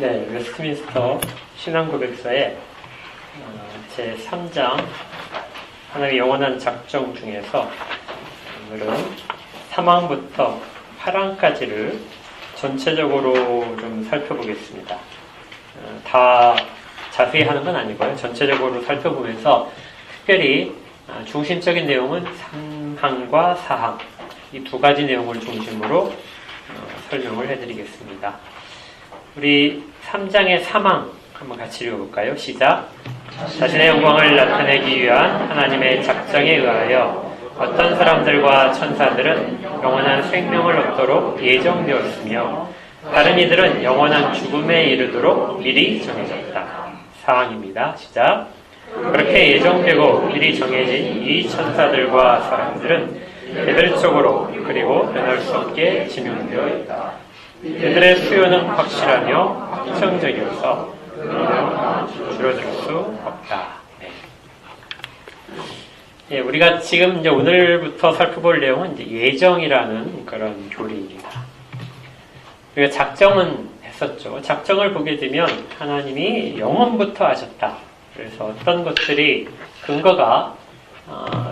네, 웨스트민스터 신앙고백서의 제3장 하나님의 영원한 작정 중에서 오늘은 3항부터 8항까지를 전체적으로 좀 살펴보겠습니다. 다 자세히 하는 건 아니고요. 전체적으로 살펴보면서 특별히 중심적인 내용은 3항과 4항 이 두 가지 내용을 중심으로 설명을 해드리겠습니다. 우리 3장의 3항 한번 같이 읽어볼까요? 시작! 자신의 영광을 나타내기 위한 하나님의 작정에 의하여 어떤 사람들과 천사들은 영원한 생명을 얻도록 예정되었으며 다른 이들은 영원한 죽음에 이르도록 미리 정해졌다. 4항입니다. 시작! 그렇게 예정되고 미리 정해진 이 천사들과 사람들은 개별적으로 그리고 변할 수 없게 지명되어 있다. 이들의 수요는 확실하며 확정적이어서 줄어들 수 없다. 네. 우리가 지금 이제 오늘부터 살펴볼 내용은 이제 예정이라는 그런 교리입니다. 우리가 작정은 했었죠. 작정을 보게 되면 하나님이 영원부터 하셨다. 그래서 어떤 것들이 근거가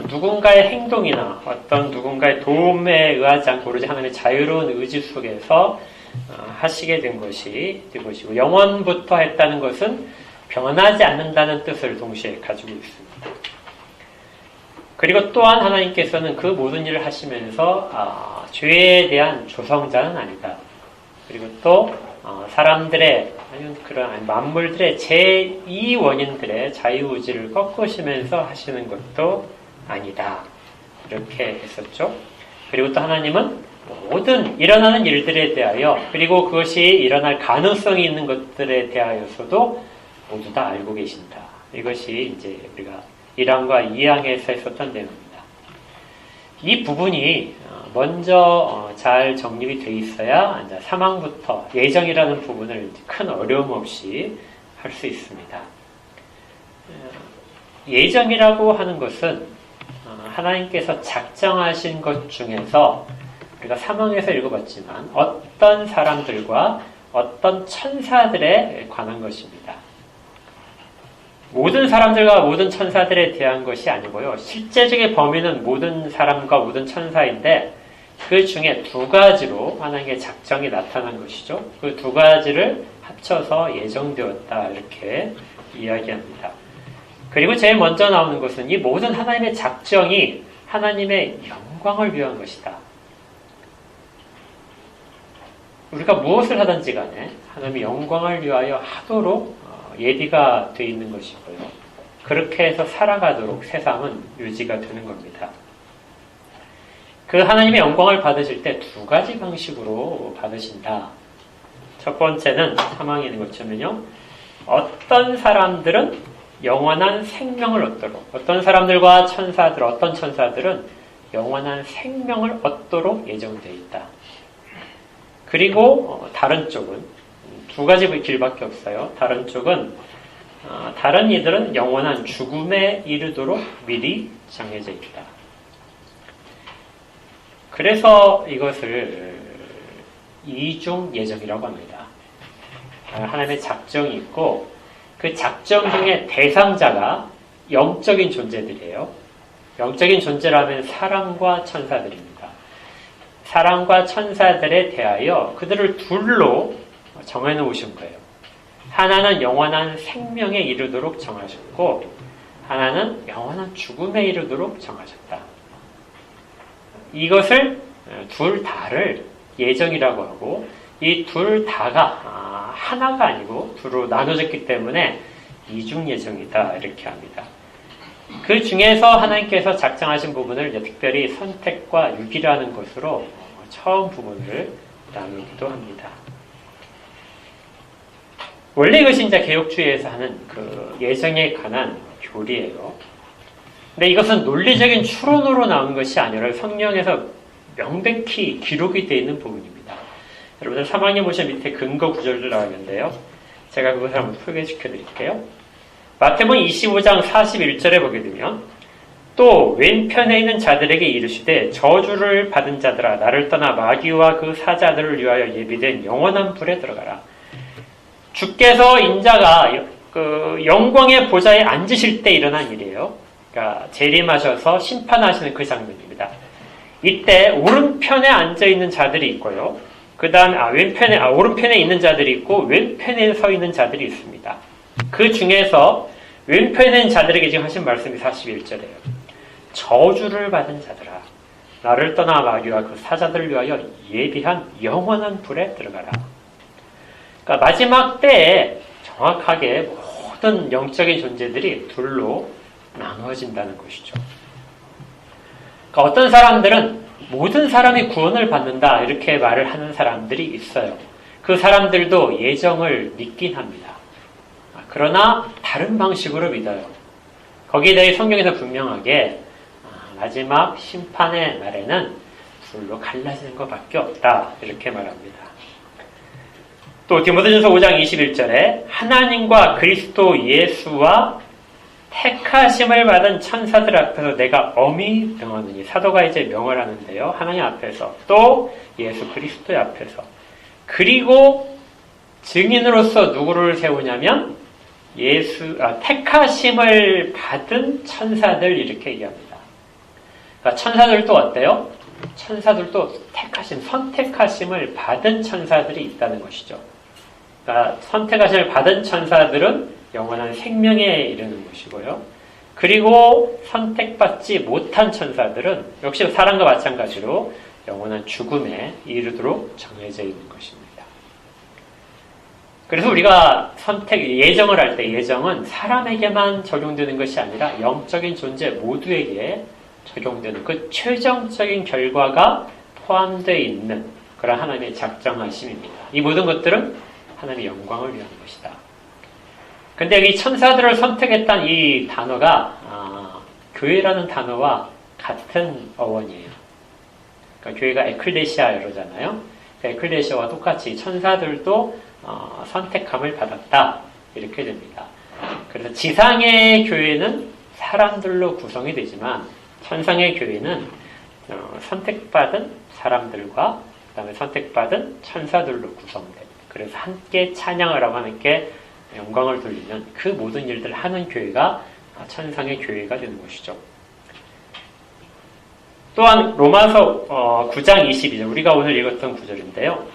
누군가의 행동이나 어떤 누군가의 도움에 의하지 않고 오로지 하나님의 자유로운 의지 속에서 하시게 된 것이고 영원부터 했다는 것은 변하지 않는다는 뜻을 동시에 가지고 있습니다. 그리고 또한 하나님께서는 그 모든 일을 하시면서 죄에 대한 조성자는 아니다. 그리고 또 사람들의 아니면 그런 만물들의 제2 원인들의 자유의지를 꺾으시면서 하시는 것도 아니다. 이렇게 했었죠. 그리고 또 하나님은 모든 일어나는 일들에 대하여 그리고 그것이 일어날 가능성이 있는 것들에 대하여서도 모두 다 알고 계신다. 이것이 이제 우리가 1항과 2항에서 했었던 내용입니다. 이 부분이 먼저 잘 정립이 돼 있어야 3항부터 예정이라는 부분을 큰 어려움 없이 할 수 있습니다. 예정이라고 하는 것은 하나님께서 작정하신 것 중에서 우리가 3항에서 읽어봤지만 어떤 사람들과 어떤 천사들에 관한 것입니다. 모든 사람들과 모든 천사들에 대한 것이 아니고요. 실제적인 범위는 모든 사람과 모든 천사인데 그 중에 두 가지로 하나님의 작정이 나타난 것이죠. 그 두 가지를 합쳐서 예정되었다 이렇게 이야기합니다. 그리고 제일 먼저 나오는 것은 이 모든 하나님의 작정이 하나님의 영광을 위한 것이다. 우리가 무엇을 하든지 간에 하나님의 영광을 위하여 하도록 예비가 되어 있는 것이고요. 그렇게 해서 살아가도록 세상은 유지가 되는 겁니다. 그 하나님의 영광을 받으실 때 두 가지 방식으로 받으신다. 첫 번째는 3항에 있는 것처럼요. 어떤 사람들은 영원한 생명을 얻도록 어떤 사람들과 천사들, 어떤 천사들은 영원한 생명을 얻도록 예정되어 있다. 그리고 다른 쪽은 두 가지 길밖에 없어요. 다른 쪽은 다른 이들은 영원한 죽음에 이르도록 미리 정해져 있다. 그래서 이것을 이중 예정이라고 합니다. 하나님의 작정이 있고 그 작정 중에 대상자가 영적인 존재들이에요. 영적인 존재라면 사람과 천사들입니다. 사람과 천사들에 대하여 그들을 둘로 정해놓으신 거예요. 하나는 영원한 생명에 이르도록 정하셨고 하나는 영원한 죽음에 이르도록 정하셨다. 이것을 둘 다를 예정이라고 하고 이 둘 다가 하나가 아니고 둘로 나눠졌기 때문에 이중 예정이다 이렇게 합니다. 그 중에서 하나님께서 작정하신 부분을 특별히 선택과 유기라는 것으로 처음 부분을 나누기도 합니다. 원래 이것이 이제 개혁주의에서 하는 그 예정에 관한 교리예요. 근데 이것은 논리적인 추론으로 나온 것이 아니라 성경에서 명백히 기록이 되어 있는 부분입니다. 여러분들 3항에 보시면 밑에 근거 구절도 나와 있는데요. 제가 그것을 한번 소개시켜 드릴게요. 마태복음 25장 41절에 보게 되면 또 왼편에 있는 자들에게 이르시되 저주를 받은 자들아 나를 떠나 마귀와 그 사자들을 위하여 예비된 영원한 불에 들어가라. 주께서 인자가 그 영광의 보좌에 앉으실 때 일어난 일이에요. 그러니까 재림하셔서 심판하시는 그 장면입니다. 이때 오른편에 앉아 있는 자들이 있고요. 그 다음 오른편에 있는 자들이 있고 왼편에 서 있는 자들이 있습니다. 그 중에서 왼편에 있는 자들에게 지금 하신 말씀이 41절이에요. 저주를 받은 자들아, 나를 떠나 마귀와 그 사자들을 위하여 예비한 영원한 불에 들어가라. 그러니까 마지막 때에 정확하게 모든 영적인 존재들이 둘로 나누어진다는 것이죠. 그러니까 어떤 사람들은 모든 사람이 구원을 받는다 이렇게 말을 하는 사람들이 있어요. 그 사람들도 예정을 믿긴 합니다. 그러나 다른 방식으로 믿어요. 거기에 대해 성경에서 분명하게 마지막 심판의 날에는 둘로 갈라지는 것밖에 없다 이렇게 말합니다. 또 디모데전서 5장 21절에 하나님과 그리스도 예수와 택하심을 받은 천사들 앞에서 내가 엄히 명하느니, 사도가 이제 명을 하는데요. 하나님 앞에서 또 예수 그리스도의 앞에서, 그리고 증인으로서 누구를 세우냐면 택하심을 받은 천사들 이렇게 얘기합니다. 그러니까 천사들도 어때요? 천사들도 선택하심을 받은 천사들이 있다는 것이죠. 그러니까 선택하심을 받은 천사들은 영원한 생명에 이르는 것이고요. 그리고 선택받지 못한 천사들은 역시 사람과 마찬가지로 영원한 죽음에 이르도록 정해져 있는 것입니다. 그래서 우리가 예정을 할 때 예정은 사람에게만 적용되는 것이 아니라 영적인 존재 모두에게 적용되는 그 최종적인 결과가 포함되어 있는 그런 하나님의 작정하심입니다. 이 모든 것들은 하나님의 영광을 위한 것이다. 근데 여기 천사들을 선택했다는 이 단어가 교회라는 단어와 같은 어원이에요. 그러니까 교회가 에클레시아로잖아요. 에클레시아와 똑같이 천사들도 선택함을 받았다 이렇게 됩니다. 그래서 지상의 교회는 사람들로 구성이 되지만 천상의 교회는 선택받은 사람들과 그다음에 선택받은 천사들로 구성됩니다. 그래서 함께 찬양을 하고 함께 영광을 돌리는 그 모든 일들을 하는 교회가 천상의 교회가 되는 것이죠. 또한 로마서 9장 22절, 우리가 오늘 읽었던 구절인데요.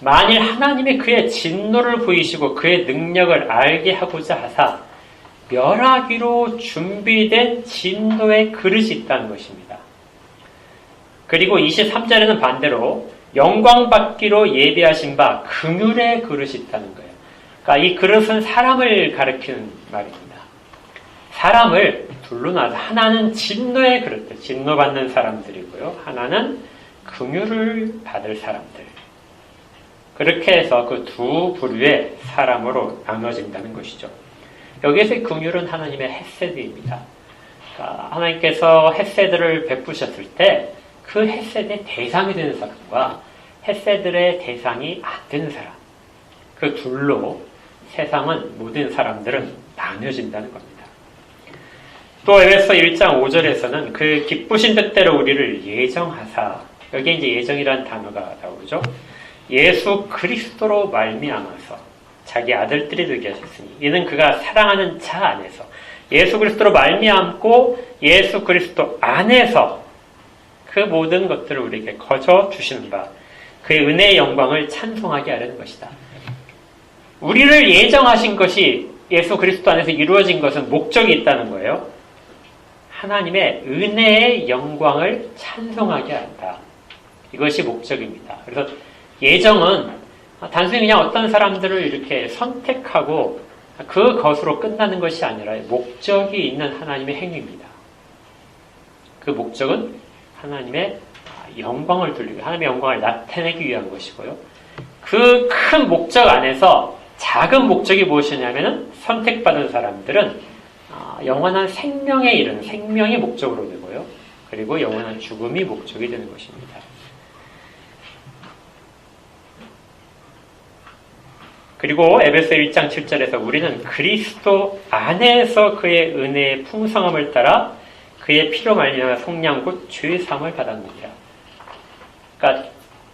만일 하나님이 그의 진노를 보이시고 그의 능력을 알게 하고자 하사 멸하기로 준비된 진노의 그릇이 있다는 것입니다. 그리고 23절에는 반대로 영광 받기로 예비하신 바 긍휼의 그릇이 있다는 거예요. 그러니까 이 그릇은 사람을 가리키는 말입니다. 사람을 둘로 나눠서 하나는 진노의 그릇들, 진노받는 사람들이고요. 하나는 긍휼을 받을 사람들. 그렇게 해서 그 두 부류의 사람으로 나눠진다는 것이죠. 여기에서의 긍휼은 하나님의 헤세드입니다. 그러니까 하나님께서 헤세드를 베푸셨을 때 그 헤세드의 대상이 되는 사람과 헤세드의 대상이 안 되는 사람, 그 둘로 세상은 모든 사람들은 나뉘어진다는 겁니다. 또 에베소 1장 5절에서는 그 기쁘신 뜻대로 우리를 예정하사, 여기에 이제 예정이라는 단어가 나오죠. 예수 그리스도로 말미암아서 자기 아들들이 되게 하셨으니 이는 그가 사랑하는 자 안에서 예수 그리스도로 말미암고 예수 그리스도 안에서 그 모든 것들을 우리에게 거저 주시는 바 그의 은혜의 영광을 찬송하게 하려는 것이다. 우리를 예정하신 것이 예수 그리스도 안에서 이루어진 것은 목적이 있다는 거예요. 하나님의 은혜의 영광을 찬송하게 한다. 이것이 목적입니다. 그래서 예정은 단순히 그냥 어떤 사람들을 이렇게 선택하고 그것으로 끝나는 것이 아니라 목적이 있는 하나님의 행위입니다. 그 목적은 하나님의 영광을 돌리고 하나님의 영광을 나타내기 위한 것이고요. 그 큰 목적 안에서 작은 목적이 무엇이냐면은 선택받은 사람들은 영원한 생명에 이르는 생명이 목적으로 되고요. 그리고 영원한 죽음이 목적이 되는 것입니다. 그리고 에베소 1장 7절에서 우리는 그리스도 안에서 그의 은혜의 풍성함을 따라 그의 피로 말미암아 속량 곧 죄 사함을 받았느니라. 그러니까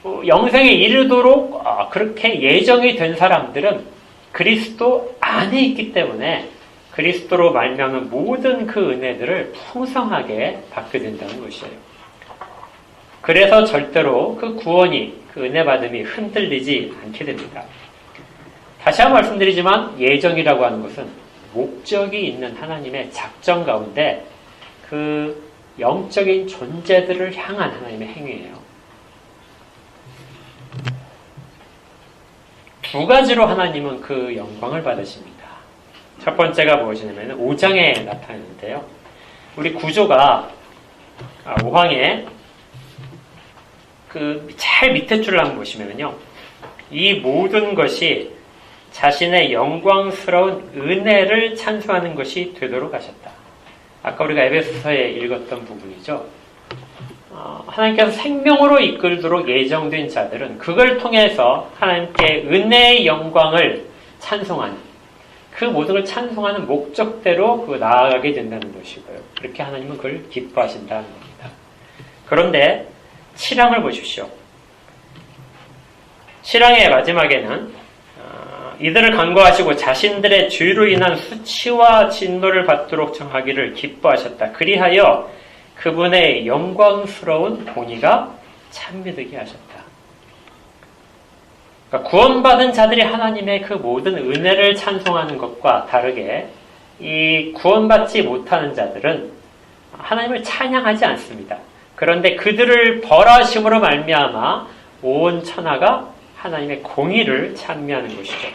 영생에 이르도록 그렇게 예정이 된 사람들은 그리스도 안에 있기 때문에 그리스도로 말미암은 모든 그 은혜들을 풍성하게 받게 된다는 것이에요. 그래서 절대로 그 구원이, 그 은혜 받음이 흔들리지 않게 됩니다. 다시 한번 말씀드리지만 예정이라고 하는 것은 목적이 있는 하나님의 작정 가운데 그 영적인 존재들을 향한 하나님의 행위예요. 두 가지로 하나님은 그 영광을 받으십니다. 첫 번째가 무엇이냐면 5장에 나타나는데요. 우리 구조가 5항에 그 잘 밑에 줄을 한번 보시면요. 이 모든 것이 자신의 영광스러운 은혜를 찬송하는 것이 되도록 하셨다. 아까 우리가 에베소서에 읽었던 부분이죠. 하나님께서 생명으로 이끌도록 예정된 자들은 그걸 통해서 하나님께 은혜의 영광을 찬송하는, 그 모든 걸 찬송하는 목적대로 나아가게 된다는 것이고요. 그렇게 하나님은 그걸 기뻐하신다는 겁니다. 그런데 7항을 보십시오. 7항의 마지막에는 이들을 간구하시고 자신들의 죄로 인한 수치와 진노를 받도록 정하기를 기뻐하셨다. 그리하여 그분의 영광스러운 공의가 찬미되게 하셨다. 그러니까 구원받은 자들이 하나님의 그 모든 은혜를 찬송하는 것과 다르게 이 구원받지 못하는 자들은 하나님을 찬양하지 않습니다. 그런데 그들을 벌하심으로 말미암아 온 천하가 하나님의 공의를 찬미하는 것이죠.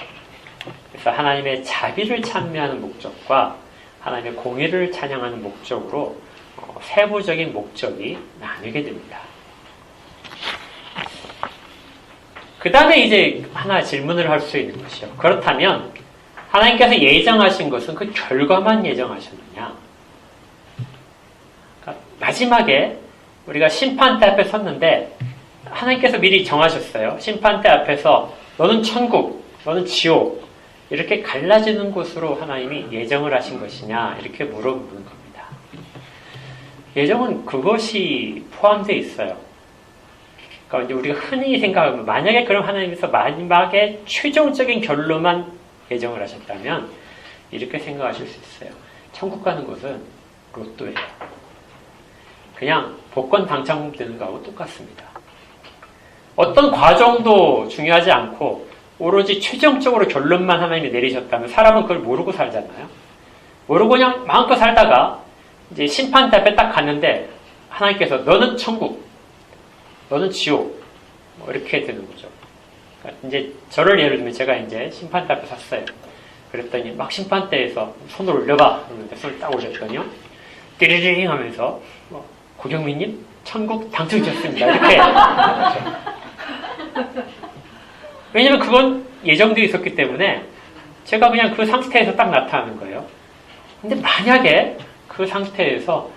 그래서 하나님의 자비를 찬미하는 목적과 하나님의 공의를 찬양하는 목적으로 세부적인 목적이 나뉘게 됩니다. 그 다음에 이제 하나 질문을 할 수 있는 것이요. 그렇다면 하나님께서 예정하신 것은 그 결과만 예정하셨느냐? 그러니까 마지막에 우리가 심판대 앞에 섰는데 하나님께서 미리 정하셨어요. 심판대 앞에서 너는 천국, 너는 지옥, 이렇게 갈라지는 곳으로 하나님이 예정을 하신 것이냐, 이렇게 물어보는 겁니다. 예정은 그것이 포함되어 있어요. 그러니까 이제 우리가 흔히 생각하면 만약에 그럼 하나님께서 마지막에 최종적인 결론만 예정을 하셨다면 이렇게 생각하실 수 있어요. 천국 가는 것은 로또예요. 그냥 복권 당첨되는 거하고 똑같습니다. 어떤 과정도 중요하지 않고 오로지 최종적으로 결론만 하나님이 내리셨다면 사람은 그걸 모르고 살잖아요. 모르고 그냥 마음껏 살다가 이제 심판대 앞에 딱 갔는데 하나님께서 너는 천국, 너는 지옥, 이렇게 되는 거죠. 그러니까 이제 저를 예를 들면 제가 이제 심판대 앞에 섰어요. 그랬더니 막 심판대에서 손을 올려봐. 그런데 손을 딱 올렸더니요. 띠리링 하면서 고경민님 천국 당첨되셨습니다. 이렇게. 왜냐면 그건 예정되어 있었기 때문에 제가 그냥 그 상태에서 딱 나타나는 거예요. 근데 만약에 그 상태에서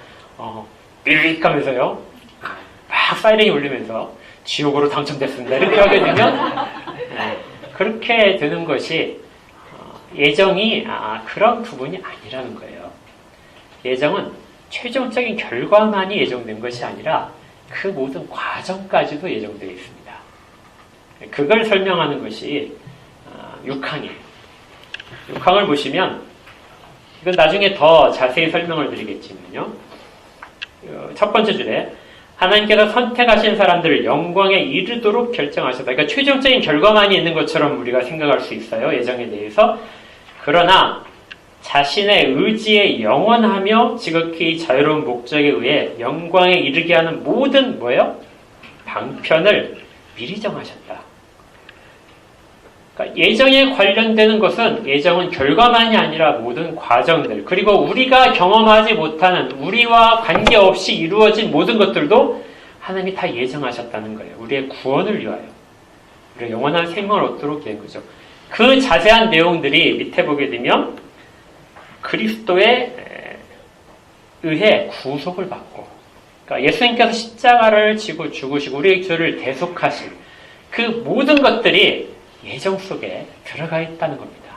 삐릭 하면서요. 막 사이렌이 울리면서 지옥으로 당첨됐습니다. 이렇게 하게 되면 그렇게 되는 것이 예정이 그런 부분이 아니라는 거예요. 예정은 최종적인 결과만이 예정된 것이 아니라 그 모든 과정까지도 예정되어 있습니다. 그걸 설명하는 것이 6항이에요. 6항을 보시면 이건 나중에 더 자세히 설명을 드리겠지만요. 첫 번째 줄에 하나님께서 선택하신 사람들을 영광에 이르도록 결정하셨다. 그러니까 최종적인 결과만이 있는 것처럼 우리가 생각할 수 있어요. 예정에 대해서. 그러나 자신의 의지에 영원하며 지극히 자유로운 목적에 의해 영광에 이르게 하는 모든 방편을 미리 정하셨다. 그러니까 예정에 관련되는 것은 예정은 결과만이 아니라 모든 과정들, 그리고 우리가 경험하지 못하는 우리와 관계없이 이루어진 모든 것들도 하나님이 다 예정하셨다는 거예요. 우리의 구원을 위하여. 우리가 영원한 생명을 얻도록 된 거죠. 그 자세한 내용들이 밑에 보게 되면 그리스도에 의해 구속을 받고, 그러니까 예수님께서 십자가를 지고 죽으시고 우리의 죄를 대속하신 그 모든 것들이 예정 속에 들어가 있다는 겁니다.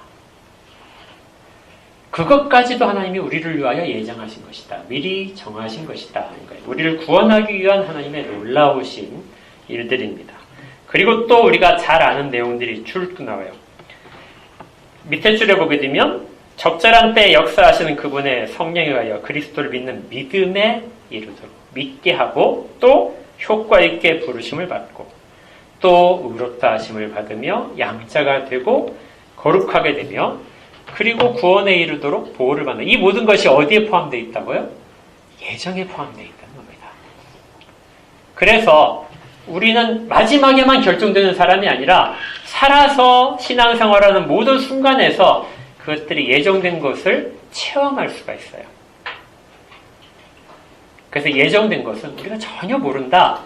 그것까지도 하나님이 우리를 위하여 예정하신 것이다. 미리 정하신 것이다. 그러니까 우리를 구원하기 위한 하나님의 놀라우신 일들입니다. 그리고 또 우리가 잘 아는 내용들이 쭉 나와요. 밑에 줄에 보게 되면 적절한 때에 역사하시는 그분의 성령에 의하여 그리스도를 믿는 믿음에 이르도록 믿게 하고 또 효과 있게 부르심을 받고 또 의롭다 하심을 받으며 양자가 되고 거룩하게 되며 그리고 구원에 이르도록 보호를 받는 이 모든 것이 어디에 포함되어 있다고요? 예정에 포함되어 있다는 겁니다. 그래서 우리는 마지막에만 결정되는 사람이 아니라 살아서 신앙생활하는 모든 순간에서 그것들이 예정된 것을 체험할 수가 있어요. 그래서 예정된 것은 우리가 전혀 모른다.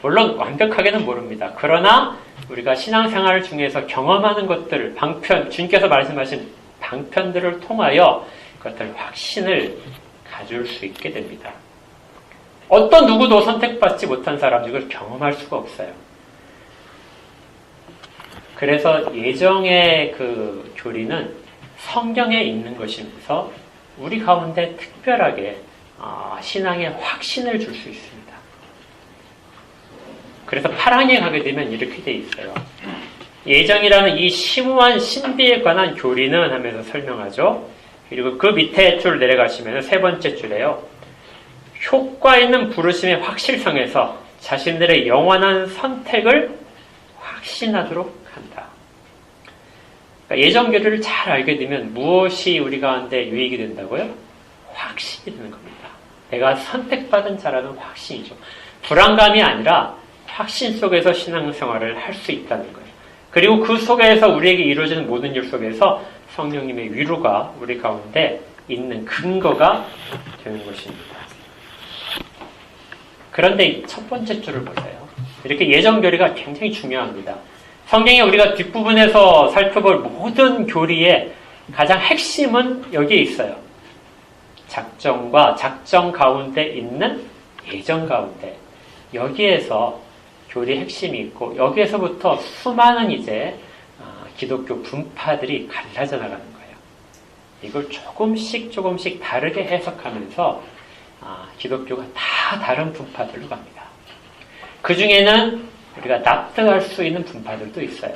물론 완벽하게는 모릅니다. 그러나 우리가 신앙생활 중에서 경험하는 것들, 방편, 주님께서 말씀하신 방편들을 통하여 그것들 확신을 가질 수 있게 됩니다. 어떤 누구도 선택받지 못한 사람이 이걸 경험할 수가 없어요. 그래서 예정의 그 교리는 성경에 있는 것이면서 우리 가운데 특별하게 신앙의 확신을 줄 수 있습니다. 그래서 파랑에 가게 되면 이렇게 돼 있어요. 예정이라는 이 심오한 신비에 관한 교리는 하면서 설명하죠. 그리고 그 밑에 줄 내려가시면 세 번째 줄에요. 효과 있는 부르심의 확실성에서 자신들의 영원한 선택을 확신하도록 한다. 그러니까 예정 교리를 잘 알게 되면 무엇이 우리 가운데 유익이 된다고요? 확신이 되는 겁니다. 내가 선택받은 자라는 확신이죠. 불안감이 아니라 확신 속에서 신앙생활을 할 수 있다는 거예요. 그리고 그 속에서 우리에게 이루어지는 모든 일 속에서 성령님의 위로가 우리 가운데 있는 근거가 되는 것입니다. 그런데 첫 번째 줄을 보세요. 이렇게 예정 교리가 굉장히 중요합니다. 성경에 우리가 뒷부분에서 살펴볼 모든 교리의 가장 핵심은 여기에 있어요. 작정과 작정 가운데 있는 예정 가운데 여기에서 교리 핵심이 있고 여기에서부터 수많은 이제 기독교 분파들이 갈라져 나가는 거예요. 이걸 조금씩 다르게 해석하면서 기독교가 다 다른 분파들로 갑니다. 그 중에는 우리가 납득할 수 있는 분파들도 있어요.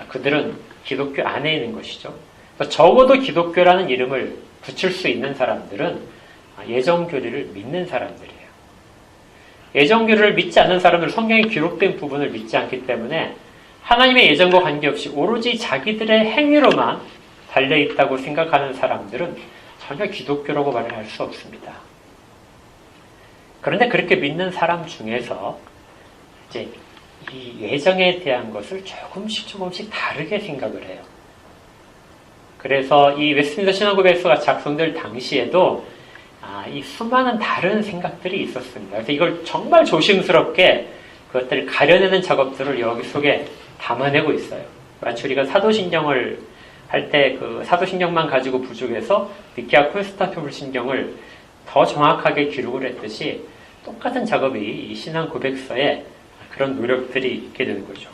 그들은 기독교 안에 있는 것이죠. 적어도 기독교라는 이름을 붙일 수 있는 사람들은 예정교리를 믿는 사람들이에요. 예정교리를 믿지 않는 사람들은 성경에 기록된 부분을 믿지 않기 때문에 하나님의 예정과 관계없이 오로지 자기들의 행위로만 달려있다고 생각하는 사람들은 전혀 기독교라고 말을 할 수 없습니다. 그런데 그렇게 믿는 사람 중에서 이제 이 예정에 대한 것을 조금씩 다르게 생각을 해요. 그래서 이 웨스트민스터 신앙고백서가 작성될 당시에도 이 수많은 다른 생각들이 있었습니다. 그래서 이걸 정말 조심스럽게 그것들을 가려내는 작업들을 여기 속에 담아내고 있어요. 마치 우리가 사도신경을 할 때 그 사도신경만 가지고 부족해서 니케아 콘스탄티노플 신경을 더 정확하게 기록을 했듯이 똑같은 작업이 이 신앙 고백서에 그런 노력들이 있게 되는 거죠.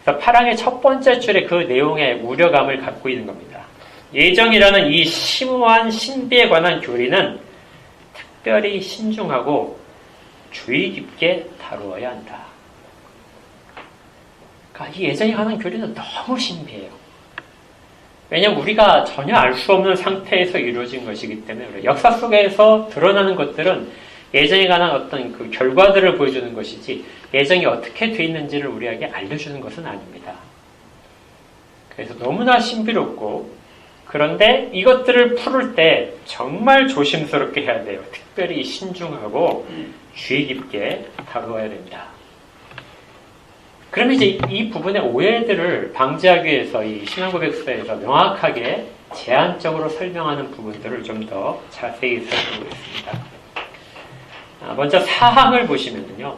그래서 파랑의 첫 번째 줄에 그 내용의 우려감을 갖고 있는 겁니다. 예정이라는 이 심오한 신비에 관한 교리는 특별히 신중하고 주의 깊게 다루어야 한다. 그러니까 이 예정에 관한 교리는 너무 신비해요. 왜냐하면 우리가 전혀 알 수 없는 상태에서 이루어진 것이기 때문에 역사 속에서 드러나는 것들은 예정에 관한 어떤 그 결과들을 보여주는 것이지 예정이 어떻게 돼 있는지를 우리에게 알려주는 것은 아닙니다. 그래서 너무나 신비롭고 그런데 이것들을 풀을 때 정말 조심스럽게 해야 돼요. 특별히 신중하고 주의 깊게 다루어야 됩니다. 그러면 이제 이 부분의 오해들을 방지하기 위해서 이 신앙고백서에서 명확하게 제한적으로 설명하는 부분들을 좀 더 자세히 살펴보겠습니다. 먼저 사항을 보시면요.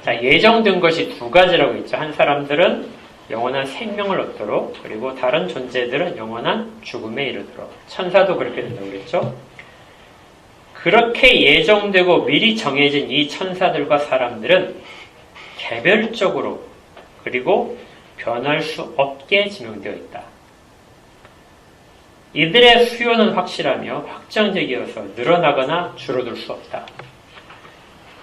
자, 예정된 것이 두 가지라고 있죠. 한 사람들은 영원한 생명을 얻도록, 그리고 다른 존재들은 영원한 죽음에 이르도록. 천사도 그렇게 된다고 그랬죠. 그렇게 예정되고 미리 정해진 이 천사들과 사람들은 개별적으로 그리고 변할 수 없게 지명되어 있다. 이들의 수요는 확실하며 확정적이어서 늘어나거나 줄어들 수 없다.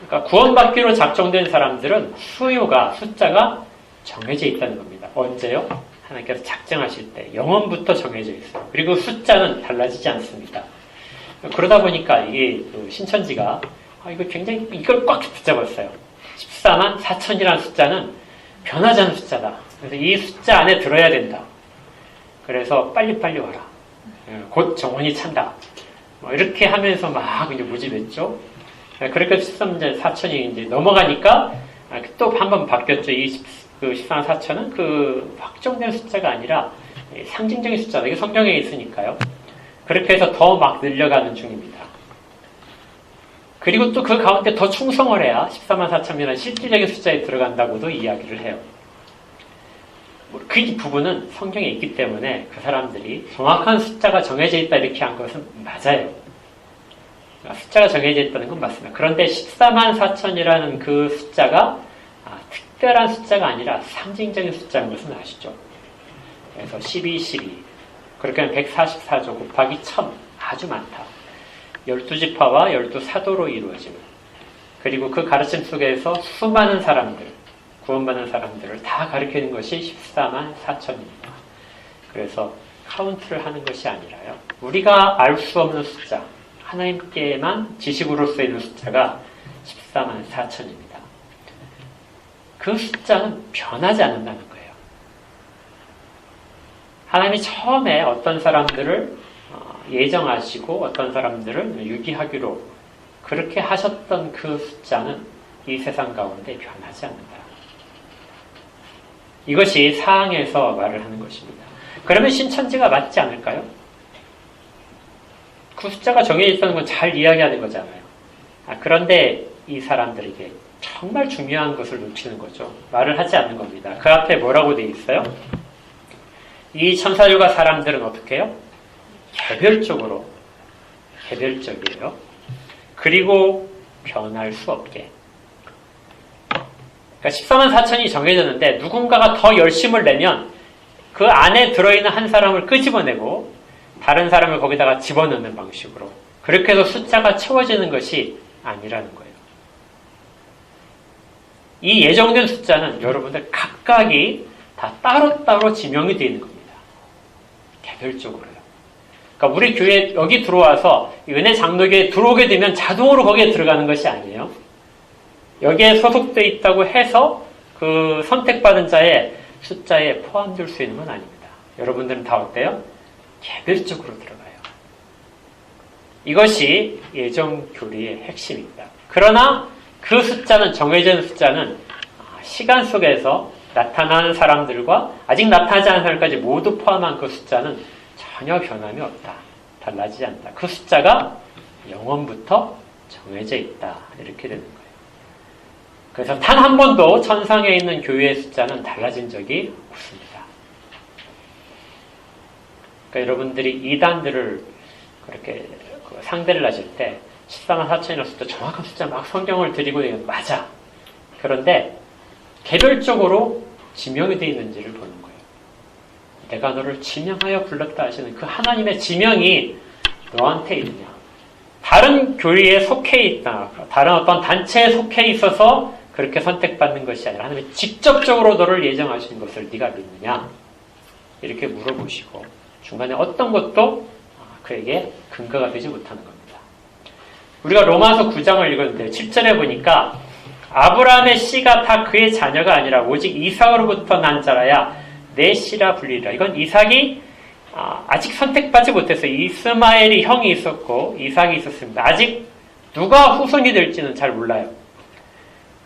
그러니까 구원받기로 작정된 사람들은 숫자가 정해져 있다는 겁니다. 언제요? 하나님께서 작정하실 때 영원부터 정해져 있어요. 그리고 숫자는 달라지지 않습니다. 그러다 보니까 이게 신천지가 이거 굉장히 이걸 꽉 붙잡았어요. 14만 4천이라는 숫자는 변하지 않는 숫자다. 그래서 이 숫자 안에 들어야 된다. 그래서 빨리빨리 와라. 곧 정원이 찬다. 이렇게 하면서 막 이제 모집했죠. 그렇게 13만 4천이 이제 넘어가니까 또 한 번 바뀌었죠. 이 14만 4천은 그 확정된 숫자가 아니라 상징적인 숫자다. 이게 성경에 있으니까요. 그렇게 해서 더 막 늘려가는 중입니다. 그리고 또 그 가운데 더 충성을 해야 14만 4천이라는 실질적인 숫자에 들어간다고도 이야기를 해요. 그 부분은 성경에 있기 때문에 그 사람들이 정확한 숫자가 정해져 있다 이렇게 한 것은 맞아요. 숫자가 정해져 있다는 건 맞습니다. 그런데 14만 4천이라는 그 숫자가 특별한 숫자가 아니라 상징적인 숫자인 것은 아시죠? 그래서 12, 12 그렇게 하면 144조 곱하기 1000 아주 많다. 12지파와 12사도로 이루어집니다. 그리고 그 가르침 속에서 수많은 사람들, 구원받는 사람들을 다 가르치는 것이 14만 4천입니다. 그래서 카운트를 하는 것이 아니라요. 우리가 알 수 없는 숫자, 하나님께만 지식으로 쓰이는 숫자가 14만 4천입니다. 그 숫자는 변하지 않는다는 거예요. 하나님이 처음에 어떤 사람들을 예정하시고 어떤 사람들을 유기하기로 그렇게 하셨던 그 숫자는 이 세상 가운데 변하지 않는다. 이것이 사항에서 말을 하는 것입니다. 그러면 신천지가 맞지 않을까요? 그 숫자가 정해져 있다는 건 잘 이야기하는 거잖아요. 그런데 이 사람들에게 정말 중요한 것을 놓치는 거죠. 말을 하지 않는 겁니다. 그 앞에 뭐라고 되어 있어요? 이 천사들과 사람들은 어떻게 해요? 개별적이에요. 그리고 변할 수 없게. 그러니까 14만 4천이 정해졌는데 누군가가 더 열심을 내면 그 안에 들어있는 한 사람을 끄집어내고 다른 사람을 거기다가 집어넣는 방식으로 그렇게 해서 숫자가 채워지는 것이 아니라는 거예요. 이 예정된 숫자는 여러분들 각각이 다 따로따로 지명이 되어 있는 겁니다. 개별적으로요. 그러니까 우리 교회 여기 들어와서 은혜 장로교에 들어오게 되면 자동으로 거기에 들어가는 것이 아니에요. 여기에 소속되어 있다고 해서 그 선택받은 자의 숫자에 포함될 수 있는 건 아닙니다. 여러분들은 다 어때요? 개별적으로 들어가요. 이것이 예정교리의 핵심입니다. 그러나 그 숫자는 정해진 숫자는 시간 속에서 나타나는 사람들과 아직 나타나지 않은 사람까지 모두 포함한 그 숫자는 전혀 변함이 없다. 달라지지 않다. 그 숫자가 영원부터 정해져 있다. 이렇게 되는 거예요. 그래서 단 한 번도 천상에 있는 교회의 숫자는 달라진 적이 없습니다. 그러니까 여러분들이 이단들을 그렇게 상대를 하실 때 14만 4천이라는 숫자, 정확한 숫자 막 성경을 드리고 있는 맞아. 그런데 개별적으로 지명이 되어 있는지를 보는 거예요. 내가 너를 지명하여 불렀다 하시는 그 하나님의 지명이 너한테 있느냐. 다른 교회에 속해 있다. 다른 어떤 단체에 속해 있어서 그렇게 선택받는 것이 아니라 하나님이 직접적으로 너를 예정하시는 것을 네가 믿느냐. 이렇게 물어보시고 중간에 어떤 것도 그에게 근거가 되지 못하는 겁니다. 우리가 로마서 9장을 읽었는데 7절에 보니까 아브라함의 씨가 다 그의 자녀가 아니라 오직 이삭으로부터 난 자라야 내 씨라 불리리라. 이건 이삭이 아직 선택받지 못했어요. 이스마엘이 형이 있었고 이삭이 있었습니다. 아직 누가 후손이 될지는 잘 몰라요.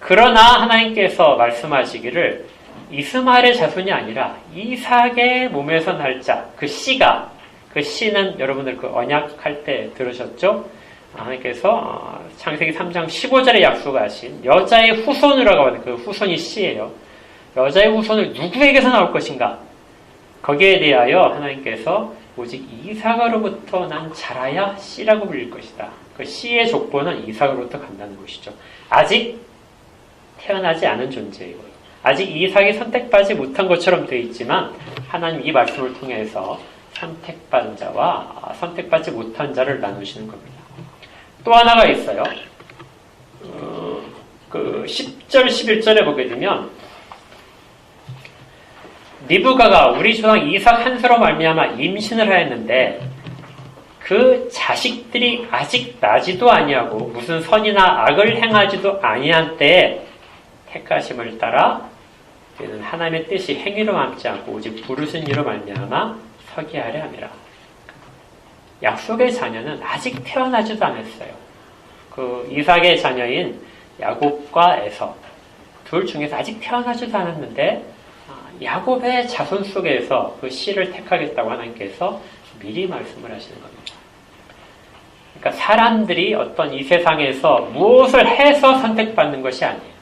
그러나 하나님께서 말씀하시기를 이스마엘의 자손이 아니라 이삭의 몸에서 날 자, 그 씨가, 그 씨는 여러분들 그 언약할 때 들으셨죠? 하나님께서 창세기 3장 15절에 약속하신 여자의 후손이라고 하는 그 후손이 씨예요. 여자의 후손을 누구에게서 나올 것인가? 거기에 대하여 하나님께서 오직 이삭으로부터 난 자라야 씨라고 불릴 것이다. 그 씨의 족보는 이삭으로부터 간다는 것이죠. 아직 태어나지 않은 존재이고요. 아직 이삭이 선택받지 못한 것처럼 되어 있지만 하나님 이 말씀을 통해서 선택받은 자와 선택받지 못한 자를 나누시는 겁니다. 또 하나가 있어요. 그 10절, 11절에 보게 되면 리브가가 우리 조상 이삭 한세로 말미암아 임신을 하였는데 그 자식들이 아직 나지도 아니하고 무슨 선이나 악을 행하지도 아니한 때에 택하심을 따라 그는 하나님의 뜻이 행위로 남지 않고 오직 부르신 이로 말미암아 서게 하려 함이라. 약속의 자녀는 아직 태어나지도 않았어요. 그 이삭의 자녀인 야곱과 에서 둘 중에서 아직 태어나지도 않았는데 야곱의 자손 속에서 그 씨를 택하겠다고 하나님께서 미리 말씀을 하시는 겁니다. 그러니까 사람들이 어떤 이 세상에서 무엇을 해서 선택받는 것이 아니에요.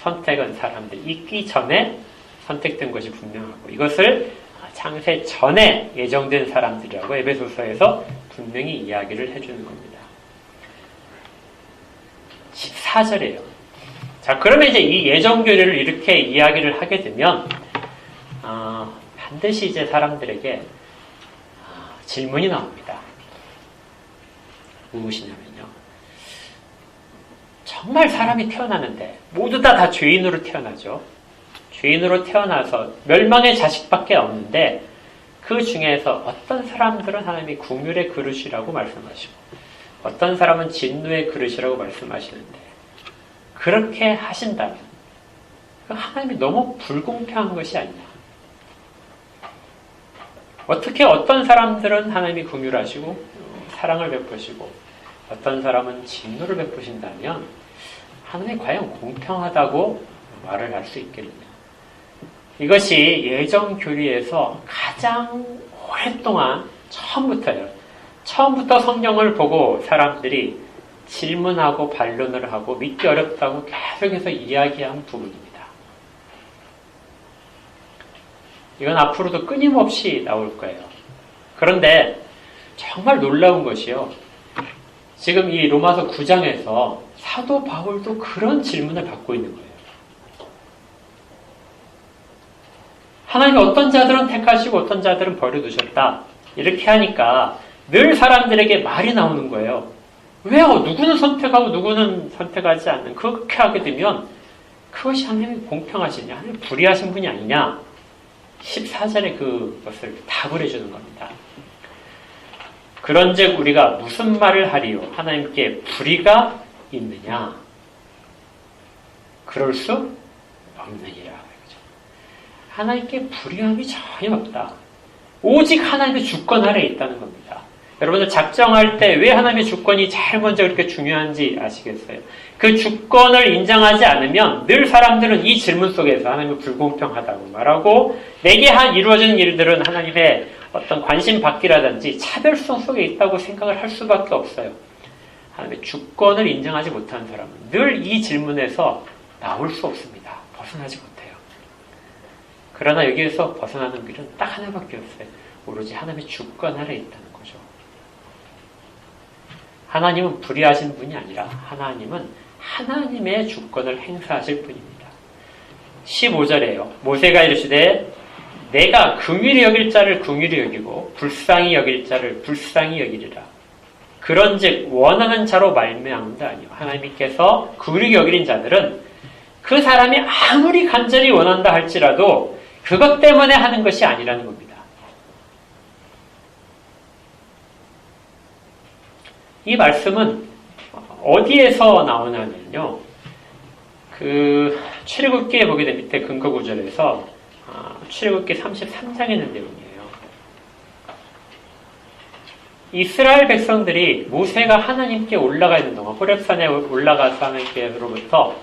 선택은 사람들이 있기 전에 선택된 것이 분명하고 이것을 창세 전에 예정된 사람들이라고 에베소서에서 분명히 이야기를 해주는 겁니다. 14절이에요. 자, 그러면 이제 이 예정교리를 이렇게 이야기를 하게 되면 반드시 이제 사람들에게 질문이 나옵니다. 무엇이냐면요. 정말 사람이 태어나는데 모두 다 죄인으로 태어나죠. 죄인으로 태어나서 멸망의 자식밖에 없는데 그 중에서 어떤 사람들은 하나님이 긍휼의 그릇이라고 말씀하시고 어떤 사람은 진노의 그릇이라고 말씀하시는데 그렇게 하신다면 하나님이 너무 불공평한 것이 아니냐. 어떻게 어떤 사람들은 하나님이 긍휼하시고 사랑을 베푸시고 어떤 사람은 진노를 베푸신다면 하나님이 과연 공평하다고 말을 할 수 있겠느냐. 이것이 예정 교리에서 가장 오랫동안 처음부터 성경을 보고 사람들이 질문하고 반론을 하고 믿기 어렵다고 계속해서 이야기한 부분입니다. 이건 앞으로도 끊임없이 나올 거예요. 그런데 정말 놀라운 것이요. 지금 이 로마서 9장에서 사도 바울도 그런 질문을 받고 있는 거예요. 하나님이 어떤 자들은 택하시고 어떤 자들은 버려두셨다. 이렇게 하니까 늘 사람들에게 말이 나오는 거예요. 왜요? 누구는 선택하고 누구는 선택하지 않는 그렇게 하게 되면 그것이 하나님이 공평하시냐? 하나님이 불의하신 분이 아니냐? 14절에 그것을 답을 해주는 겁니다. 그런즉 우리가 무슨 말을 하리요? 하나님께 불의가 있느냐? 그럴 수 없느니라. 하나님께 불의함이 전혀 없다. 오직 하나님의 주권 아래에 있다는 겁니다. 여러분들 작정할 때 왜 하나님의 주권이 제일 먼저 그렇게 중요한지 아시겠어요? 그 주권을 인정하지 않으면 늘 사람들은 이 질문 속에서 하나님은 불공평하다고 말하고 내게 이루어지는 일들은 하나님의 어떤 관심 받기라든지 차별성 속에 있다고 생각을 할 수밖에 없어요. 하나님의 주권을 인정하지 못하는 사람은 늘 이 질문에서 나올 수 없습니다. 벗어나지 못해요. 그러나 여기에서 벗어나는 길은 딱 하나밖에 없어요. 오로지 하나님의 주권 아래에 있다는 거죠. 하나님은 불의하신 분이 아니라 하나님은 하나님의 주권을 행사하실 분입니다. 15절에요. 모세가 이르시되 내가 긍휼히 여길 자를 긍휼히 여기고 불쌍히 여길 자를 불쌍히 여기리라. 그런즉 원하는 자로 말미암다 아니요. 하나님께서 긍휼히 여기는 자들은 그 사람이 아무리 간절히 원한다 할지라도 그것 때문에 하는 것이 아니라는 겁니다. 이 말씀은 어디에서 나오냐면요. 출애굽기에 보게 된 밑에 근거 구절에서 출애굽기 33장에 있는 내용이에요. 이스라엘 백성들이 모세가 하나님께 올라가 있는 동안 호렙산에 올라가서 하나님께로부터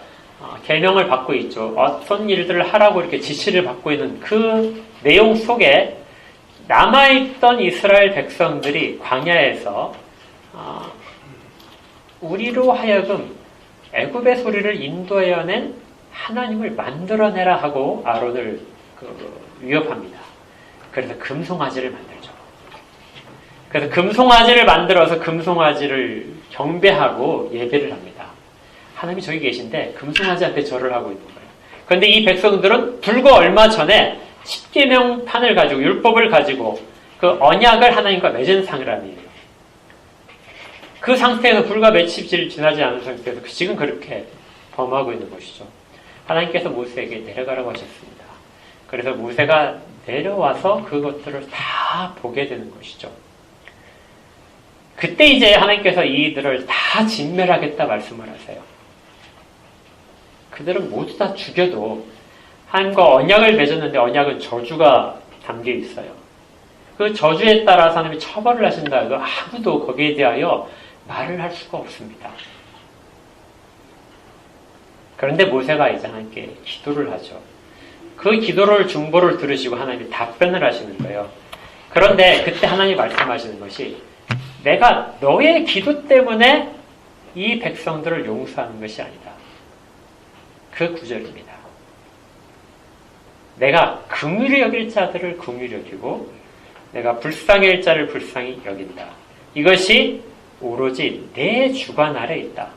계명을 받고 있죠. 어떤 일들을 하라고 이렇게 지시를 받고 있는 그 내용 속에 남아있던 이스라엘 백성들이 광야에서 우리로 하여금 애굽의 소리를 인도해낸 하나님을 만들어내라 하고 아론을 위협합니다. 그래서 금송아지를 만들죠. 그래서 금송아지를 만들어서 금송아지를 경배하고 예배를 합니다. 하나님이 저기 계신데 금송아지한테 절을 하고 있는 거예요. 그런데 이 백성들은 불과 얼마 전에 십계명판을 가지고 율법을 가지고 그 언약을 하나님과 맺은 사람이에요. 그 상태에서 불과 며칠 지나지 않은 상태에서 지금 그렇게 범하고 있는 것이죠. 하나님께서 모세에게 내려가라고 하셨습니다. 그래서 모세가 내려와서 그것들을 다 보게 되는 것이죠. 그때 이제 하나님께서 이들을 다 진멸하겠다 말씀을 하세요. 그들은 모두 다 죽여도 하나님과 언약을 맺었는데 언약은 저주가 담겨 있어요. 그 저주에 따라서 하나님이 처벌을 하신다 해도 아무도 거기에 대하여 말을 할 수가 없습니다. 그런데 모세가 이제 하나님께 기도를 하죠. 그 기도를 중보를 들으시고 하나님이 답변을 하시는 거예요. 그런데 그때 하나님이 말씀하시는 것이 내가 너의 기도 때문에 이 백성들을 용서하는 것이 아니다. 그 구절입니다. 내가 긍휼히 여길 자들을 긍휼히 여기고 내가 불쌍히 여길 자를 불쌍히 여긴다. 이것이 오로지 내 주관 아래 있다.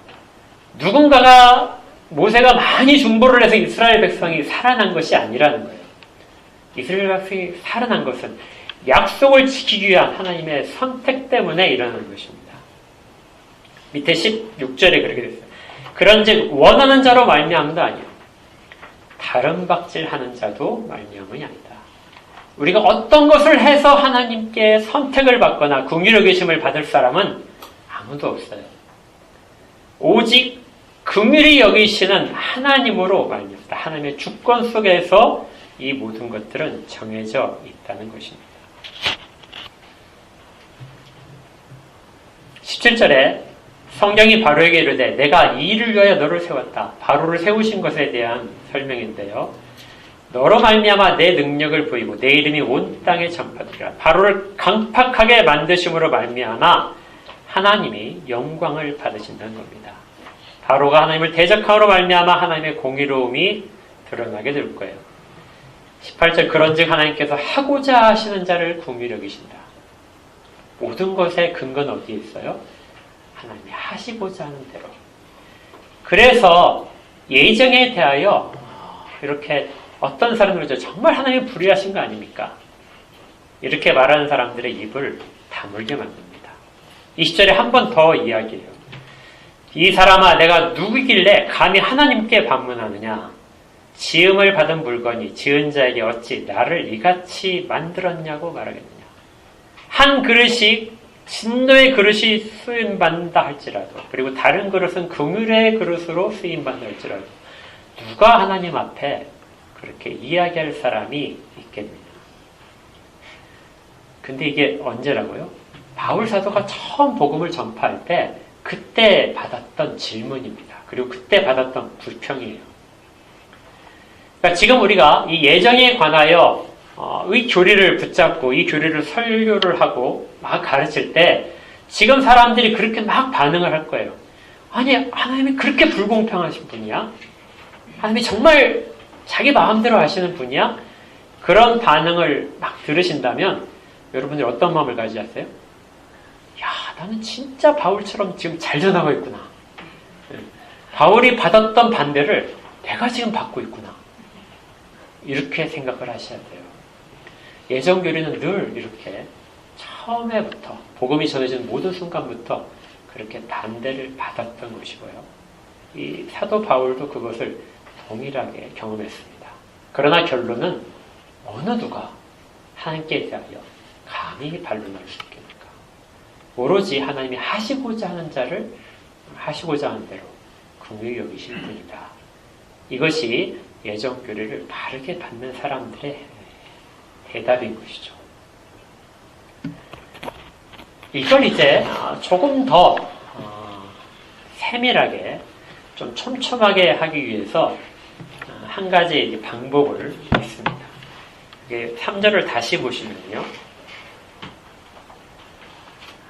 누군가가 모세가 많이 중보를 해서 이스라엘 백성이 살아난 것이 아니라는 거예요. 이스라엘 백성이 살아난 것은 약속을 지키기 위한 하나님의 선택 때문에 일어나는 것입니다. 밑에 16절에 그렇게 됐어요. 그런즉 원하는 자로 말미암도 아니요 다른 박질하는 자도 말미암이 아니다. 우리가 어떤 것을 해서 하나님께 선택을 받거나 긍휼히 여기심을 받을 사람은 아무도 없어요. 오직 긍휼히 여기시는 하나님으로 말미암다. 하나님의 주권 속에서 이 모든 것들은 정해져 있다는 것입니다. 17절에 성경이 바로에게 이르되 내가 이 일을 위하여 너를 세웠다. 바로를 세우신 것에 대한 설명인데요. 너로 말미암아 내 능력을 보이고 내 이름이 온 땅에 전파되리라. 바로를 강팍하게 만드심으로 말미암아 하나님이 영광을 받으신다는 겁니다. 바로가 하나님을 대적함으로 말미암아 하나님의 공의로움이 드러나게 될 거예요. 18절 그런즉 하나님께서 하고자 하시는 자를 긍휼히 여기신다. 모든 것의 근거는 어디에 있어요? 하나님이 하시고자 하는 대로. 그래서 예정에 대하여 이렇게 어떤 사람들은 정말 하나님이 불의하신 거 아닙니까? 이렇게 말하는 사람들의 입을 다물게 만듭니다. 20절에 한 번 더 이야기해요. 이 사람아 내가 누구길래 감히 하나님께 반문하느냐? 지음을 받은 물건이 지은 자에게 어찌 나를 이같이 만들었냐고 말하겠느냐? 한 그릇이 진노의 그릇이 쓰임받는다 할지라도 그리고 다른 그릇은 긍휼의 그릇으로 쓰임받는다 할지라도 누가 하나님 앞에 그렇게 이야기할 사람이 있겠느냐? 근데 이게 언제라고요? 바울 사도가 처음 복음을 전파할 때 그때 받았던 질문입니다. 그리고 그때 받았던 불평이에요. 그러니까 지금 우리가 이 예정에 관하여 이 교리를 붙잡고 이 교리를 설교를 하고 막 가르칠 때 지금 사람들이 그렇게 막 반응을 할 거예요. 아니 하나님이 그렇게 불공평하신 분이야? 하나님이 정말 자기 마음대로 하시는 분이야? 그런 반응을 막 들으신다면 여러분들 어떤 마음을 가지셨어요? 야 나는 진짜 바울처럼 지금 잘 전하고 있구나. 바울이 받았던 반대를 내가 지금 받고 있구나. 이렇게 생각을 하셔야 돼요. 예정교리는 늘 이렇게 처음에부터 복음이 전해지는 모든 순간부터 그렇게 반대를 받았던 것이고요. 이 사도 바울도 그것을 동일하게 경험했습니다. 그러나 결론은 어느 누가 하나님께 대하여 감히 반론할 수 있겠는가? 오로지 하나님이 하시고자 하는 자를 하시고자 하는 대로 긍휼히 여기실 분이다. 이것이 예정교리를 바르게 받는 사람들의 대답인 것이죠. 이걸 이제 조금 더 세밀하게 좀 촘촘하게 하기 위해서 한 가지 방법을 있습니다. 3절을 다시 보시면요.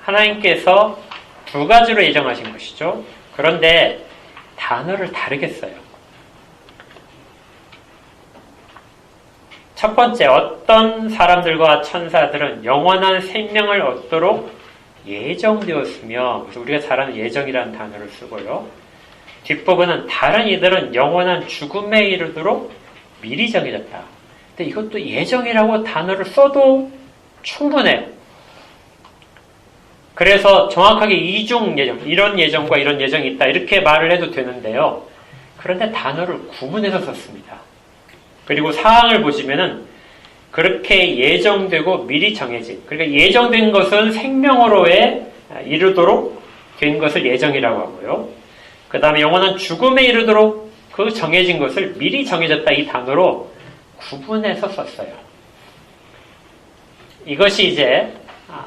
하나님께서 두 가지로 예정하신 것이죠. 그런데 단어를 다르게 써요. 첫 번째, 어떤 사람들과 천사들은 영원한 생명을 얻도록 예정되었으며, 그래서 우리가 잘 아는 예정이라는 단어를 쓰고요. 뒷부분은 다른 이들은 영원한 죽음에 이르도록 미리 정해졌다. 근데 이것도 예정이라고 단어를 써도 충분해요. 그래서 정확하게 이중 예정, 이런 예정과 이런 예정이 있다. 이렇게 말을 해도 되는데요. 그런데 단어를 구분해서 썼습니다. 그리고 사항을 보시면은 그렇게 예정되고 미리 정해진, 그러니까 예정된 것은 생명으로에 이르도록 된 것을 예정이라고 하고요. 그 다음에 영원한 죽음에 이르도록 그 정해진 것을 미리 정해졌다, 이 단어로 구분해서 썼어요. 이것이 이제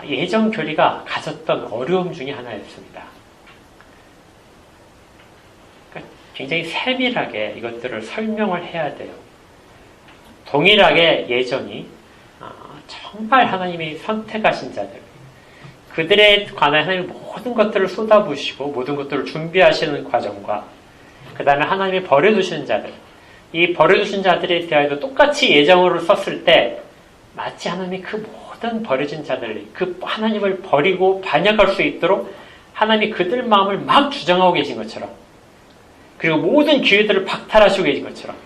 예정 교리가 가졌던 어려움 중에 하나였습니다. 그러니까 굉장히 세밀하게 이것들을 설명을 해야 돼요. 동일하게 예정이 정말 하나님이 선택하신 자들, 그들에 관한 하나님이 모든 것들을 쏟아부으시고 모든 것들을 준비하시는 과정과 그 다음에 하나님이 버려두시는 자들, 이 버려두신 자들에 대하여도 똑같이 예정으로 썼을 때 마치 하나님이 그 모든 버려진 자들, 그 하나님을 버리고 반역할 수 있도록 하나님이 그들 마음을 막 주장하고 계신 것처럼, 그리고 모든 기회들을 박탈하시고 계신 것처럼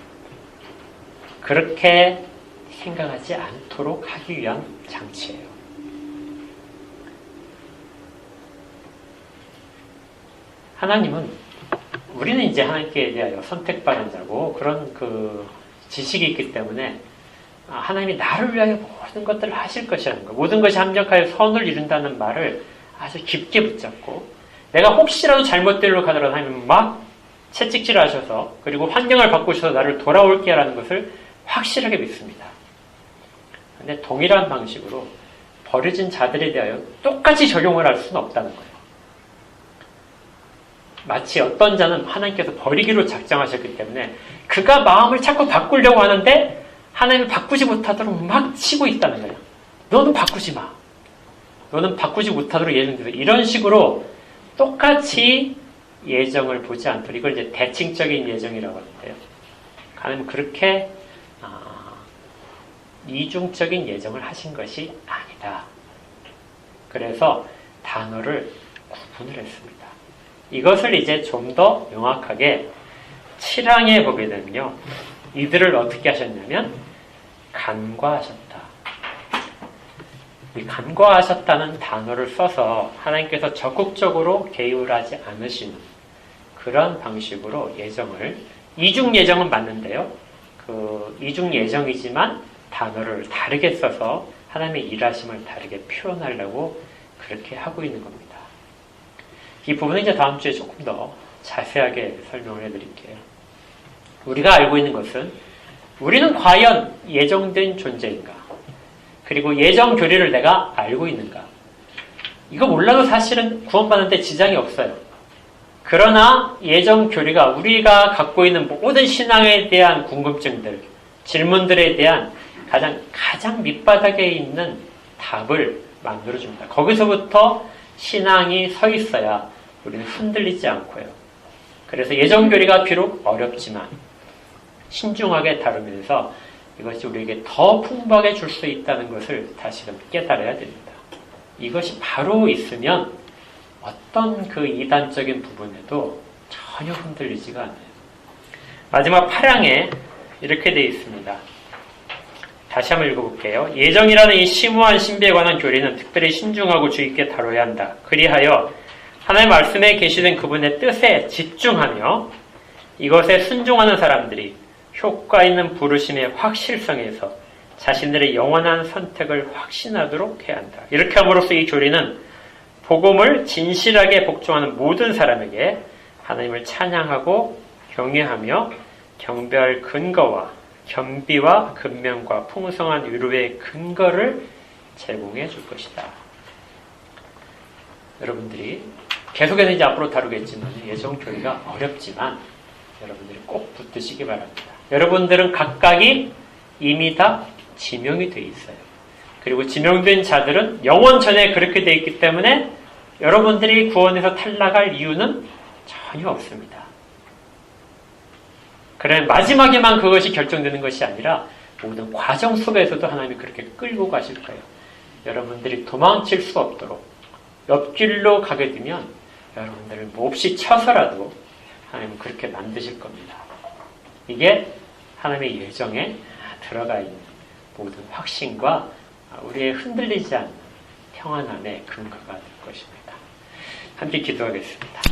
그렇게 생각하지 않도록 하기 위한 장치예요. 하나님은, 우리는 이제 하나님께 대하여 선택받은 자고 그런 그 지식이 있기 때문에 하나님이 나를 위하여 모든 것들을 하실 것이라는 거, 모든 것이 합력하여 선을 이룬다는 말을 아주 깊게 붙잡고, 내가 혹시라도 잘못되려고 하더라도 하나님은 막 채찍질 하셔서, 그리고 환경을 바꾸셔서 나를 돌아올게 하라는 것을 확실하게 믿습니다. 그런데 동일한 방식으로 버려진 자들에 대하여 똑같이 적용을 할 수는 없다는 거예요. 마치 어떤 자는 하나님께서 버리기로 작정하셨기 때문에 그가 마음을 자꾸 바꾸려고 하는데 하나님이 바꾸지 못하도록 막 치고 있다는 거예요. 너는 바꾸지 마. 너는 바꾸지 못하도록 예정돼서, 이런 식으로 똑같이 예정을 보지 않도록, 이걸 이제 대칭적인 예정이라고 하는데요. 하나님은 그렇게 이중적인 예정을 하신 것이 아니다. 그래서 단어를 구분을 했습니다. 이것을 이제 좀 더 명확하게 7항에 보게 되면요, 이들을 어떻게 하셨냐면 간과하셨다. 이 간과하셨다는 단어를 써서 하나님께서 적극적으로 개입을 하지 않으시는 그런 방식으로 예정을, 이중 예정은 맞는데요, 그 이중 예정이지만 단어를 다르게 써서 하나님의 일하심을 다르게 표현하려고 그렇게 하고 있는 겁니다. 이 부분은 이제 다음 주에 조금 더 자세하게 설명을 해드릴게요. 우리가 알고 있는 것은, 우리는 과연 예정된 존재인가? 그리고 예정 교리를 내가 알고 있는가? 이거 몰라도 사실은 구원받는데 지장이 없어요. 그러나 예정 교리가 우리가 갖고 있는 모든 신앙에 대한 궁금증들, 질문들에 대한 가장 밑바닥에 있는 답을 만들어줍니다. 거기서부터 신앙이 서 있어야 우리는 흔들리지 않고요. 그래서 예정교리가 비록 어렵지만 신중하게 다루면서 이것이 우리에게 더 풍부하게 줄 수 있다는 것을 다시금 깨달아야 됩니다. 이것이 바로 있으면 어떤 그 이단적인 부분에도 전혀 흔들리지가 않아요. 마지막 8항에 이렇게 되어 있습니다. 다시 한번 읽어볼게요. 예정이라는 이 심오한 신비에 관한 교리는 특별히 신중하고 주의 있게 다뤄야 한다. 그리하여 하나님의 말씀에 계시된 그분의 뜻에 집중하며 이것에 순종하는 사람들이 효과 있는 부르심의 확실성에서 자신들의 영원한 선택을 확신하도록 해야 한다. 이렇게 함으로써 이 교리는 복음을 진실하게 복종하는 모든 사람에게 하나님을 찬양하고 경외하며 경배할 근거와 겸비와 근면과 풍성한 위로의 근거를 제공해 줄 것이다. 여러분들이 계속해서 이제 앞으로 다루겠지만 예정 교리가 어렵지만 여러분들이 꼭 붙드시기 바랍니다. 여러분들은 각각이 이미 다 지명이 되어 있어요. 그리고 지명된 자들은 영원 전에 그렇게 되어 있기 때문에 여러분들이 구원에서 탈락할 이유는 전혀 없습니다. 그래, 마지막에만 그것이 결정되는 것이 아니라 모든 과정 속에서도 하나님이 그렇게 끌고 가실 거예요. 여러분들이 도망칠 수 없도록 옆길로 가게 되면 여러분들을 몹시 쳐서라도 하나님은 그렇게 만드실 겁니다. 이게 하나님의 예정에 들어가 있는 모든 확신과 우리의 흔들리지 않는 평안함의 근거가 될 것입니다. 함께 기도하겠습니다.